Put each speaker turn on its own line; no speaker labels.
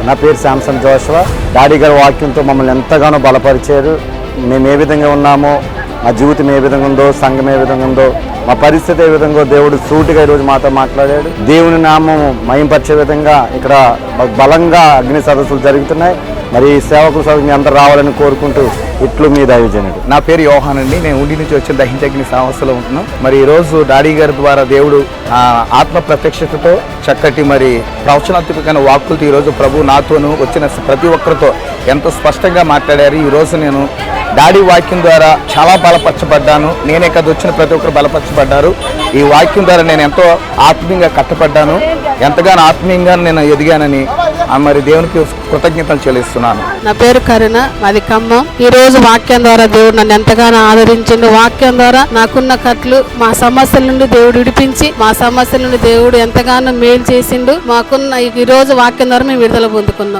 నా పేరు Samson Joshua. Daddy గారి వాక్యంతో మమ్మల్ని ఎంతగానో బలపరిచారు. మేము ఏ విధంగా ఉన్నామో, మా జీవితం ఏ విధంగా ఉందో, సంఘం ఏ విధంగా ఉందో, మా పరిస్థితి ఏ విధంగా దేవుడు సూటిగా ఈరోజు మాతో మాట్లాడాడు. దేవుని నామం మయంపరిచే విధంగా ఇక్కడ బలంగా అగ్ని సదస్సులు జరుగుతున్నాయి. మరి సేవకుల సభకి అందరూ రావాలని కోరుకుంటూ ఇట్లు మీ దైవజనుడు.
నా పేరు యోహాన్ అండి. నేను ఉండి నుంచి వచ్చిన దహించగ్ని సంస్థలో ఉంటున్నాం. మరి ఈరోజు డాడీ గారి ద్వారా దేవుడు ఆత్మ ప్రత్యక్షతతో చక్కటి మరి ప్రవచనాత్మకమైన వాక్కులతో ఈరోజు ప్రభు నాతోనూ వచ్చిన ప్రతి ఒక్కరితో ఎంతో స్పష్టంగా మాట్లాడారు. ఈరోజు నేను డాడీ వాక్యం ద్వారా చాలా బలపరచబడ్డాను. నేనే కదా వచ్చిన ప్రతి ఒక్కరు బలపరచబడ్డారు. ఈ వాక్యం ద్వారా నేను ఎంతో ఆత్మీయంగా కట్టబడ్డాను. ఎంతగానో ఆత్మీయంగా నేను ఎదిగానని మరి దేవునికి కృతజ్ఞతలు చెల్లిస్తున్నాను.
నా పేరు కరుణ, మాది ఖమ్మం. ఈ రోజు వాక్యం ద్వారా దేవుడు నన్ను ఎంతగానో ఆదరించిండు. వాక్యం ద్వారా నాకున్న కట్లు, మా సమస్యల నుండి దేవుడు విడిపించి, మా సమస్యల నుండి దేవుడు ఎంతగానో మేలు చేసిండు. మాకున్న ఈ రోజు వాక్యం ద్వారా మేము విడుదల పొందుకున్నాం.